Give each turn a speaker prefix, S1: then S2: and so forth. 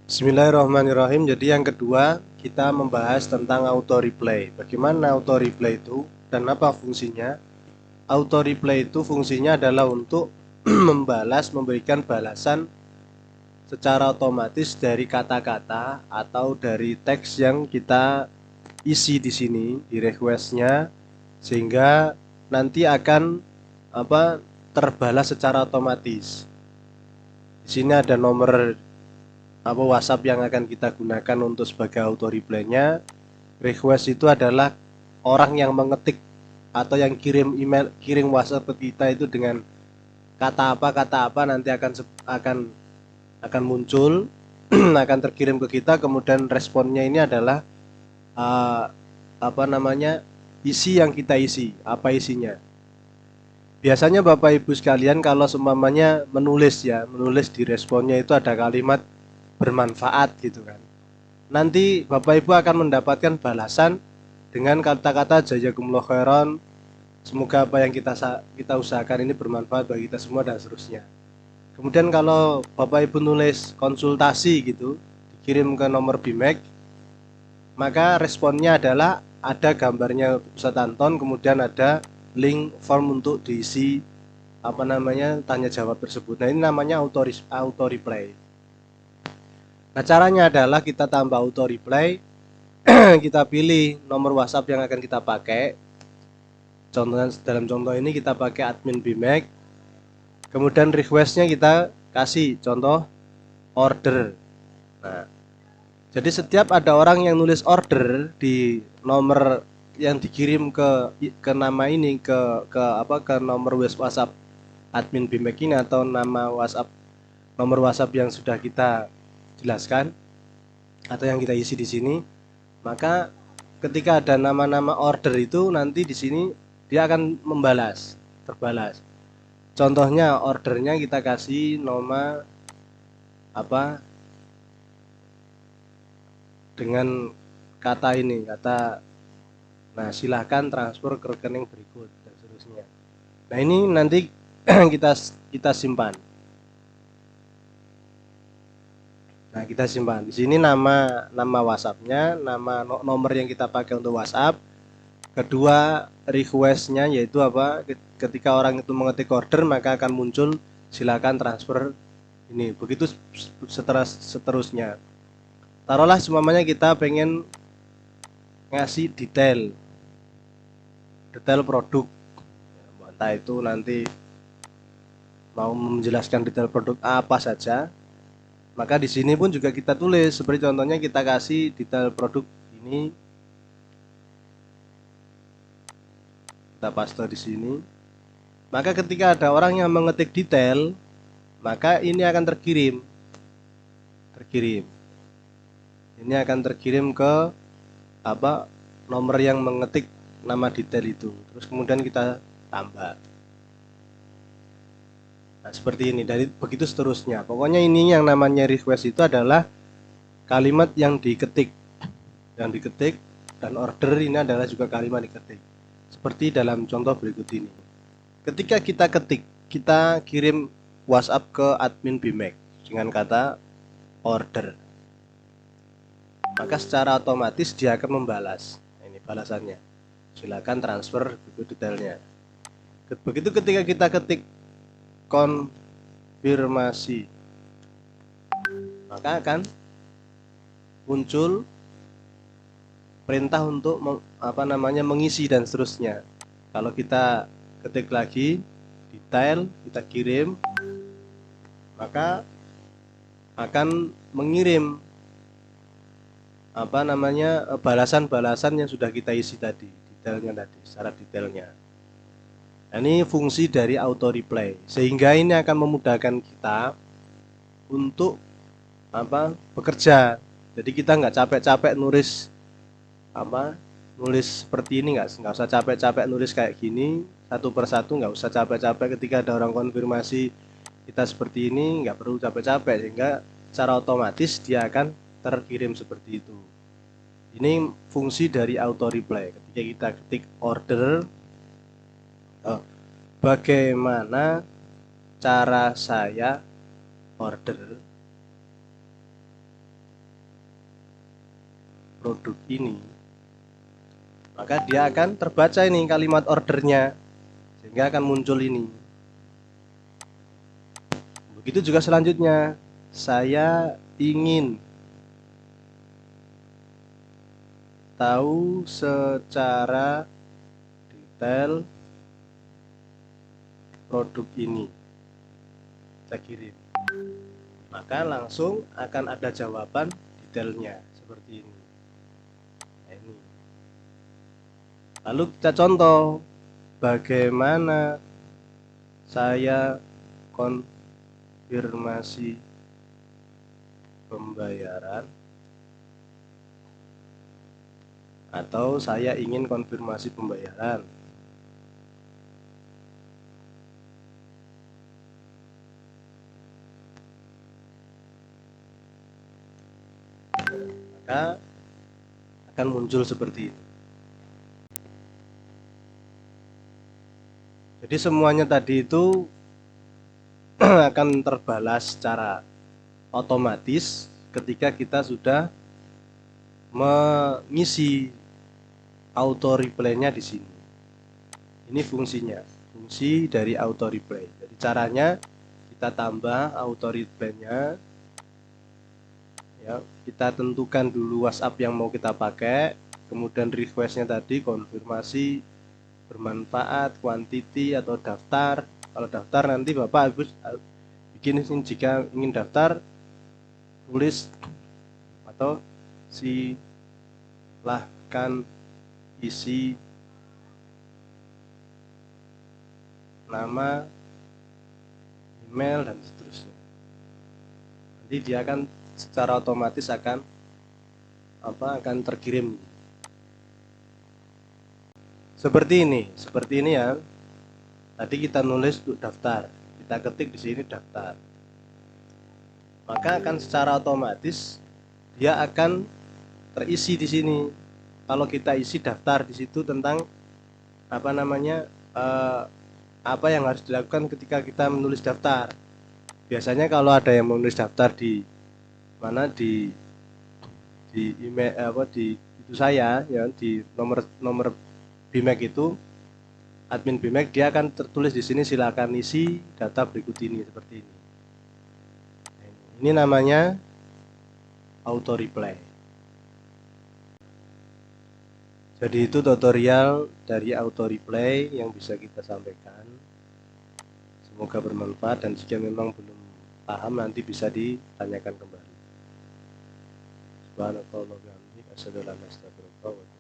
S1: Bismillahirrahmanirrahim. Jadi yang kedua kita membahas tentang auto replay. Bagaimana auto replay itu dan apa fungsinya? Auto replay itu fungsinya adalah untuk memberikan balasan secara otomatis dari kata-kata atau dari teks yang kita isi di sini di requestnya, sehingga nanti akan apa terbalas secara otomatis. Di sini ada nomor WhatsApp yang akan kita gunakan untuk sebagai auto reply-nya. Request itu adalah orang yang mengetik atau yang kirim WhatsApp ke kita itu dengan kata apa nanti akan muncul akan terkirim ke kita. Kemudian responnya ini adalah uh, isi yang kita isi, apa isinya. Biasanya Bapak Ibu sekalian kalau seumpamanya menulis di responnya itu ada kalimat bermanfaat gitu kan. Nanti Bapak Ibu akan mendapatkan balasan dengan kata-kata jazakumullah khairan, semoga apa yang kita usahakan ini bermanfaat bagi kita semua dan seterusnya. Kemudian kalau Bapak Ibu nulis konsultasi gitu, dikirim ke nomor BIMEK, maka responnya adalah ada gambarnya Ustadz Anton, kemudian ada link form untuk diisi tanya jawab tersebut. Nah, ini namanya auto reply. Nah, caranya adalah kita tambah auto reply, kita pilih nomor WhatsApp yang akan kita pakai. Contohnya dalam contoh ini kita pakai admin BIMEK. Kemudian requestnya kita kasih contoh order. Nah, jadi setiap ada orang yang nulis order di nomor yang dikirim ke nama ini ke nomor WhatsApp admin BIMEK ini atau nomor WhatsApp yang sudah kita jelaskan atau yang kita isi di sini, maka ketika ada nama-nama order itu nanti di sini dia akan terbalas. Contohnya ordernya kita kasih nama apa dengan kata nah silahkan transfer ke rekening berikut dan seterusnya. Nah, ini nanti kita simpan. Nah, kita simpan. Di sini nama WhatsApp-nya, nama nomor yang kita pakai untuk WhatsApp. Kedua, request-nya yaitu apa? Ketika orang itu mengetik order maka akan muncul silakan transfer ini. Begitu seterusnya. Taruhlah semuanya kita pengen ngasih detail produk. Entah itu nanti mau menjelaskan detail produk apa saja, maka di sini pun juga kita tulis seperti contohnya kita kasih detail produk ini, kita paste di sini. Maka ketika ada orang yang mengetik detail, maka ini akan terkirim. Ini akan terkirim ke nomor yang mengetik nama detail itu. Terus kemudian kita tambah. Nah, seperti ini. Dari begitu seterusnya. Pokoknya ini yang namanya request itu adalah kalimat yang diketik. Dan order ini adalah juga kalimat diketik. Seperti dalam contoh berikut ini. Ketika kita kirim WhatsApp ke admin BIMEK dengan kata order, maka secara otomatis dia akan membalas. Ini balasannya. Silakan transfer detailnya. Begitu ketika kita ketik konfirmasi, maka akan muncul perintah untuk mengisi dan seterusnya. Kalau kita ketik lagi detail, kita kirim, maka akan mengirim balasan-balasan yang sudah kita isi tadi, secara detailnya. Nah, ini fungsi dari auto reply, sehingga ini akan memudahkan kita untuk bekerja. Jadi kita nggak capek-capek nulis seperti ini, nggak usah capek-capek nulis kayak gini satu persatu, nggak usah capek-capek ketika ada orang konfirmasi kita seperti ini, nggak perlu capek-capek, sehingga secara otomatis dia akan terkirim seperti itu. Ini fungsi dari auto reply. Ketika kita ketik order, bagaimana cara saya order, produk ini, maka dia akan terbaca ini kalimat ordernya, sehingga akan muncul ini. Begitu juga selanjutnya, saya ingin tahu secara detail produk ini, saya kirim, maka langsung akan ada jawaban detailnya seperti ini. Nah, ini. Lalu kita contoh bagaimana saya konfirmasi pembayaran, atau saya ingin konfirmasi pembayaran. Maka akan muncul seperti ini. Jadi semuanya tadi itu akan terbalas secara otomatis ketika kita sudah mengisi auto reply-nya di sini. Ini fungsinya, fungsi dari auto reply. Jadi caranya kita tambah auto reply-nya. Ya, kita tentukan dulu WhatsApp yang mau kita pakai, kemudian request-nya tadi konfirmasi bermanfaat, quantity atau daftar. Kalau daftar nanti Bapak Ibu bikin ini, jika ingin daftar tulis atau silahkan isi nama, email dan seterusnya. Nanti dia akan secara otomatis akan terkirim seperti ini ya. Tadi kita nulis untuk daftar, kita ketik di sini daftar, maka akan secara otomatis dia akan terisi di sini. Kalau kita isi daftar di situ tentang apa yang harus dilakukan ketika kita menulis daftar. Biasanya kalau ada yang menulis daftar di email di itu saya ya, di nomor BMAC itu, admin BMAC, dia akan tertulis di sini silakan isi data berikut ini seperti ini. Ini namanya auto reply. Jadi itu tutorial dari auto reply yang bisa kita sampaikan. Semoga bermanfaat, dan jika memang belum paham nanti bisa ditanyakan kembali. Subhanallah wa bihamdihi, asyhadu an la ilaha illallah.